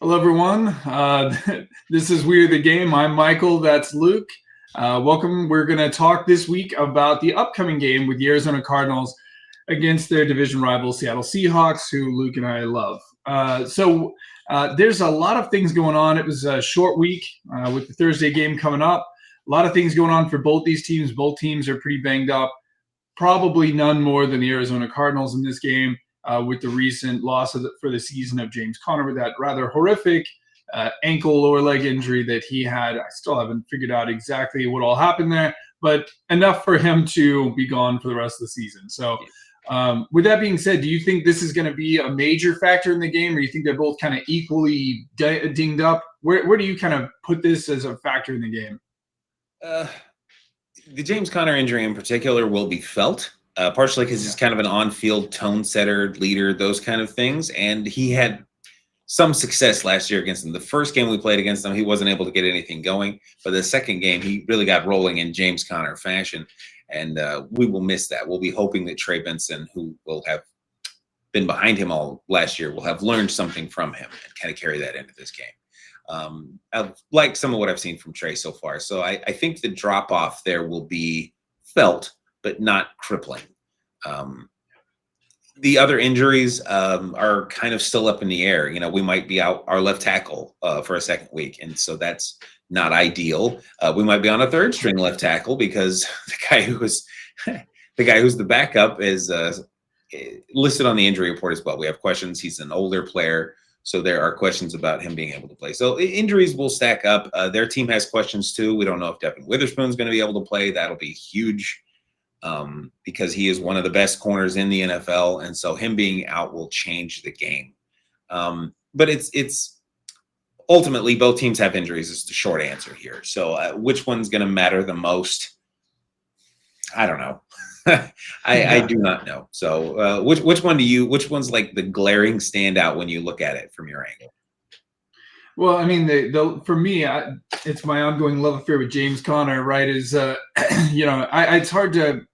Hello, everyone. This is We're the Game. I'm Michael. That's Luke. Welcome. We're going to talk this week about the upcoming game with the Arizona Cardinals against their division rival, Seattle Seahawks, who Luke and I love. There's a lot of things going on. It was a short week with the Thursday game coming up. A lot of things going on for both these teams. Both teams are pretty banged up. Probably none more than the Arizona Cardinals in this game. With the recent loss for the season of James Conner with that rather horrific ankle or leg injury that he had. I still haven't figured out exactly what all happened there, but enough for him to be gone for the rest of the season. So with that being said, do you think this is going to be a major factor in the game, or you think they're both kind of equally dinged up? Where do you kind of put this as a factor in the game? The James Conner injury in particular will be felt. Partially because he's kind of an on-field tone setter, leader, those kind of things. And he had some success last year against them. The first game we played against him, he wasn't able to get anything going. But the second game, he really got rolling in James Conner fashion. And we will miss that. We'll be hoping that Trey Benson, who will have been behind him all last year, will have learned something from him and kind of carry that into this game. I've liked some of what I've seen from Trey so far. So I think the drop-off there will be felt, but not crippling. The other injuries are kind of still up in the air. You know, we might be out our left tackle for a second week, and so that's not ideal. We might be on a third string left tackle because the guy who's the backup is listed on the injury report as well. We have questions. He's an older player, so there are questions about him being able to play. So injuries will stack up. Their team has questions too. We don't know if Devin Witherspoon's going to be able to play. That'll be huge. Because he is one of the best corners in the NFL, and so him being out will change the game. But it's ultimately both teams have injuries is the short answer here. So which one's going to matter the most? I don't know. I do not know. So which one's like the glaring standout when you look at it from your angle? Well, I mean, for me, it's my ongoing love affair with James Conner, right? Is it's hard to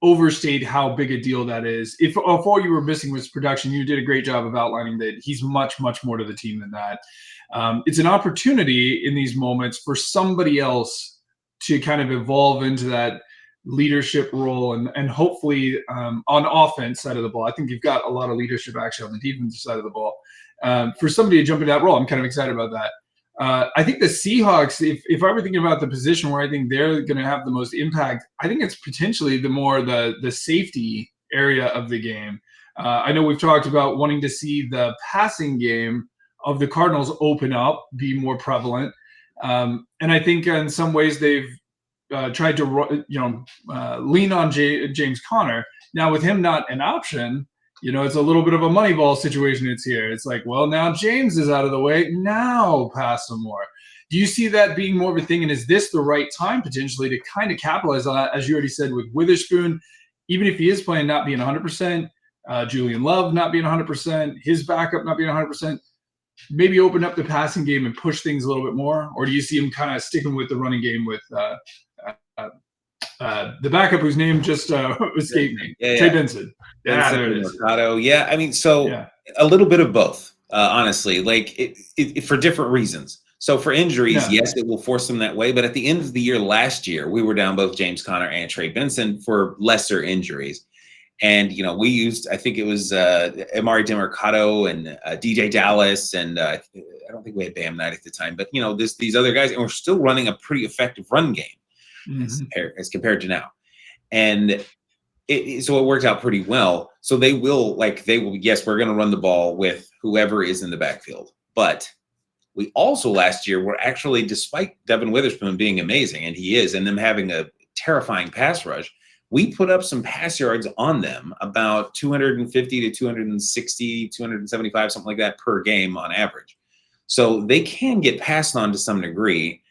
overstate how big a deal that is. If all you were missing was production, you did a great job of outlining that he's much, much more to the team than that. It's an opportunity in these moments for somebody else to kind of evolve into that leadership role and hopefully on offense side of the ball. I think you've got a lot of leadership actually on the defensive side of the ball. For somebody to jump into that role, I'm kind of excited about that. I think the Seahawks, if I were thinking about the position where I think they're going to have the most impact, I think it's potentially the safety area of the game. I know we've talked about wanting to see the passing game of the Cardinals open up, be more prevalent. And I think in some ways they've tried to lean on James Conner. Now with him not an option, it's a little bit of a Moneyball situation. It's here. It's like, well, now James is out of the way. Now pass some more. Do you see that being more of a thing? And is this the right time potentially to kind of capitalize on that? As you already said with Witherspoon, even if he is playing not being 100%, Julian Love not being 100%, his backup not being 100%, maybe open up the passing game and push things a little bit more? Or do you see him kind of sticking with the running game with the backup whose name just escaped me? Trey Benson. Yeah, there it is. Yeah, I mean, a little bit of both, honestly, like it for different reasons. So for injuries, yes, it will force them that way. But at the end of the year last year, we were down both James Conner and Trey Benson for lesser injuries. And, we used, I think it was Amari DeMarcado and DJ Dallas. And I don't think we had Bam Knight at the time. But, these other guys, and we're still running a pretty effective run game as compared to now. And so it worked out pretty well. So they will, yes, we're going to run the ball with whoever is in the backfield. But we also last year were actually, despite Devin Witherspoon being amazing, and he is, and them having a terrifying pass rush, we put up some pass yards on them, about 250 to 260, 275, something like that per game on average. So they can get passed on to some degree.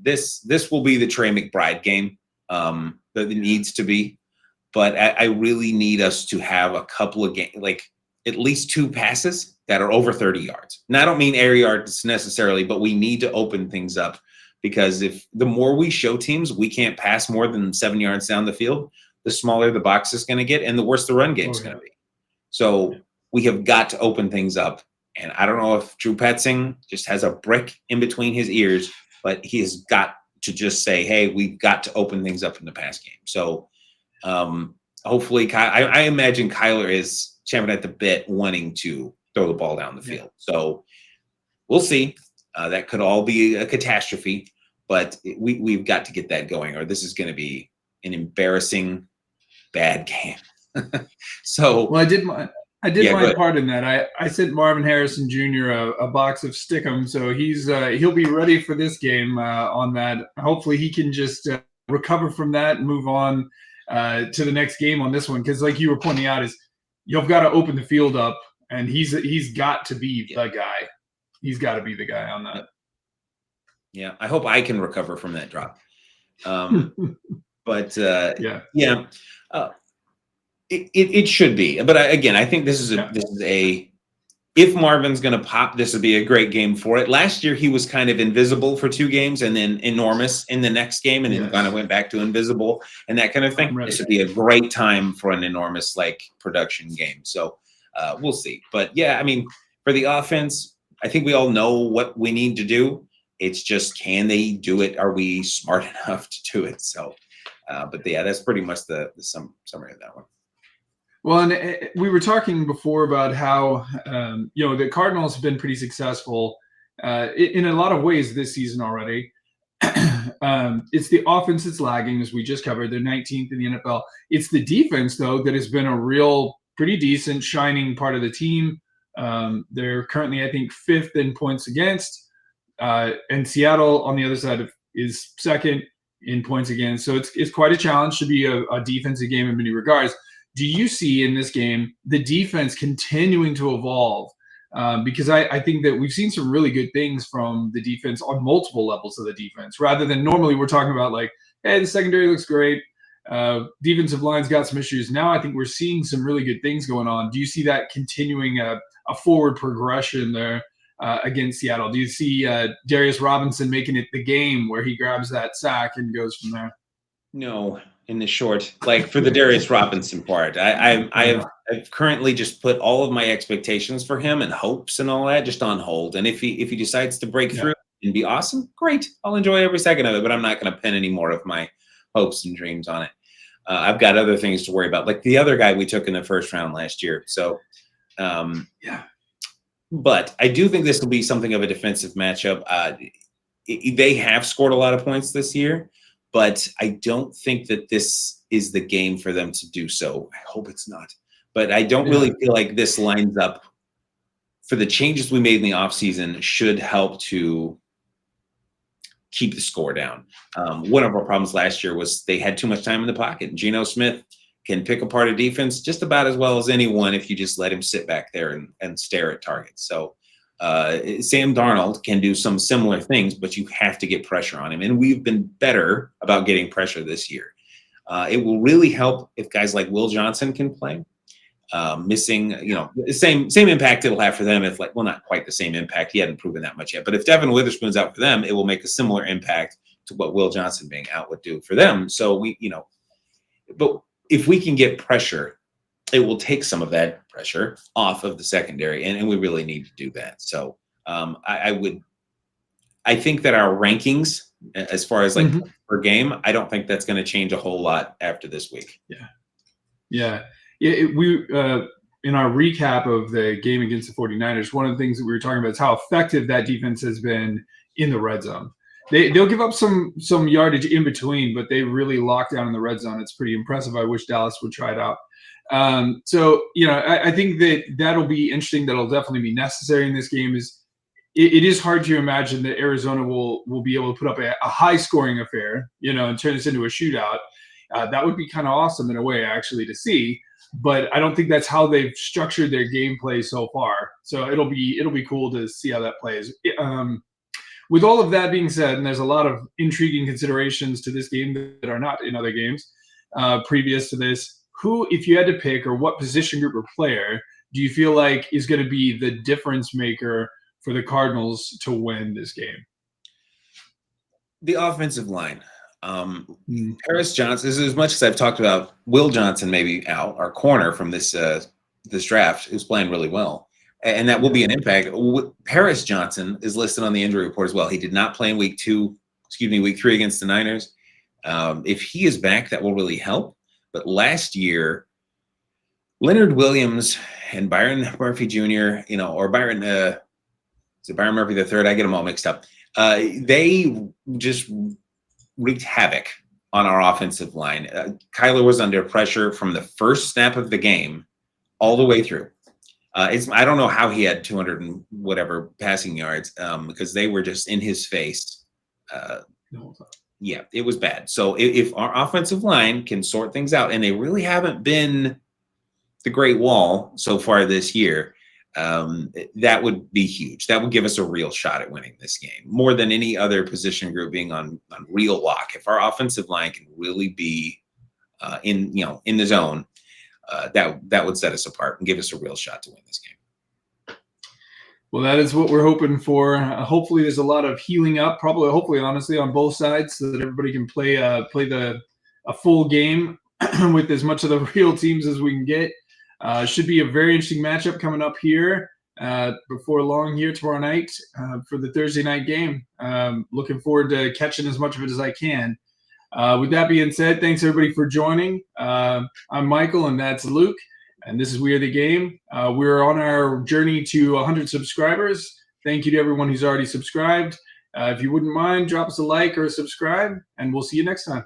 This will be the Trey McBride game that it needs to be. But I really need us to have a couple of games, like at least two passes that are over 30 yards. Now, I don't mean air yards necessarily, but we need to open things up because if the more we show teams we can't pass more than 7 yards down the field, the smaller the box is going to get and the worse the run game is going to be. So we have got to open things up And I don't know if Drew Petzing just has a brick in between his ears, but he has got to just say, hey, we've got to open things up in the pass game. So hopefully, I imagine Kyler is champing at the bit wanting to throw the ball down the field. So we'll see. That could all be a catastrophe, but we've got to get that going, or this is going to be an embarrassing bad game. So well, I did my part in that. I sent Marvin Harrison Jr. a box of Stickum, so he'll be ready for this game on that. Hopefully, he can just recover from that and move on to the next game on this one, because like you were pointing out, is you've got to open the field up, and he's got to be the guy. He's got to be the guy on that. Yeah, I hope I can recover from that drop. But it should be. But I think this is if Marvin's going to pop, this would be a great game for it. Last year, he was kind of invisible for 2 games and then enormous in the next game, and then kind of went back to invisible and that kind of thing. This would be a great time for an enormous production game. So we'll see. But yeah, I mean, for the offense, I think we all know what we need to do. It's just, can they do it? Are we smart enough to do it? So, but yeah, that's pretty much the summary of that one. Well, and we were talking before about how the Cardinals have been pretty successful in a lot of ways this season already. It's the offense that's lagging, as we just covered. They're 19th in the NFL. It's the defense, though, that has been a real pretty decent shining part of the team. They're currently, I think, 5th in points against, and Seattle on the other side is 2nd in points against. So it's quite a challenge to be a defensive game in many regards. Do you see in this game the defense continuing to evolve? Because I think that we've seen some really good things from the defense on multiple levels of the defense, rather than normally we're talking about hey, the secondary looks great. Defensive line's got some issues. Now I think we're seeing some really good things going on. Do you see that continuing a forward progression there against Seattle? Do you see Darius Robinson making it the game where he grabs that sack and goes from there? No, in the short, for the Darius Robinson part, I've currently just put all of my expectations for him and hopes and all that just on hold. And if he decides to break through and be awesome, great. I'll enjoy every second of it, but I'm not going to pin any more of my hopes and dreams on it. I've got other things to worry about, like the other guy we took in the first round last year. So, but I do think this will be something of a defensive matchup. They have scored a lot of points this year, but I don't think that this is the game for them to do so. I hope it's not. But I don't really feel like this lines up for the changes we made in the offseason should help to keep the score down. One of our problems last year was they had too much time in the pocket. Geno Smith can pick apart a defense just about as well as anyone if you just let him sit back there and stare at targets. So Sam Darnold can do some similar things, but you have to get pressure on him. And we've been better about getting pressure this year. It will really help if guys like Will Johnson can play. Missing, the same impact it'll have for them if not quite the same impact. He hadn't proven that much yet. But if Devin Witherspoon's out for them, it will make a similar impact to what Will Johnson being out would do for them. So but if we can get pressure, it will take some of that pressure off of the secondary, and we really need to do that. So I think that our rankings, as far as per game, I don't think that's going to change a whole lot after this week. Yeah. We in our recap of the game against the 49ers, one of the things that we were talking about is how effective that defense has been in the red zone. They'll give up some yardage in between, but they really lock down in the red zone. It's pretty impressive. I wish Dallas would try it out. So I think that'll be interesting. That'll definitely be necessary in this game. It is hard to imagine that Arizona will be able to put up a high scoring affair, and turn this into a shootout. That would be kind of awesome in a way, actually, to see. But I don't think that's how they've structured their gameplay so far. So it'll be cool to see how that plays. With all of that being said, and there's a lot of intriguing considerations to this game that are not in other games previous to this, who, if you had to pick, or what position group or player do you feel like is going to be the difference maker for the Cardinals to win this game? The offensive line. Paris Johnson, as much as I've talked about Will Johnson maybe out, our corner from this draft, who's playing really well. and that will be an impact. Paris Johnson is listed on the injury report as well. He did not play in week 3 against the Niners. If he is back, that will really help. But last year, Leonard Williams and Byron Murphy Jr., or Byron, is it Byron Murphy III? I get them all mixed up. They just wreaked havoc on our offensive line. Kyler was under pressure from the first snap of the game all the way through. I don't know how he had 200 and whatever passing yards because they were just in his face. Yeah, it was bad. So if our offensive line can sort things out, and they really haven't been the great wall so far this year, that would be huge. That would give us a real shot at winning this game more than any other position group being on real lock. If our offensive line can really be in the zone, that would set us apart and give us a real shot to win this game. Well, that is what we're hoping for. Hopefully, there's a lot of healing up. Hopefully, honestly, on both sides, so that everybody can play a full game with as much of the real teams as we can get. Should be a very interesting matchup coming up here before long here tomorrow night for the Thursday night game. Looking forward to catching as much of it as I can. With that being said, thanks everybody for joining. I'm Michael, and that's Luke, and this is We Are the Game. We're on our journey to 100 subscribers. Thank you to everyone who's already subscribed. If you wouldn't mind, drop us a like or a subscribe, and we'll see you next time.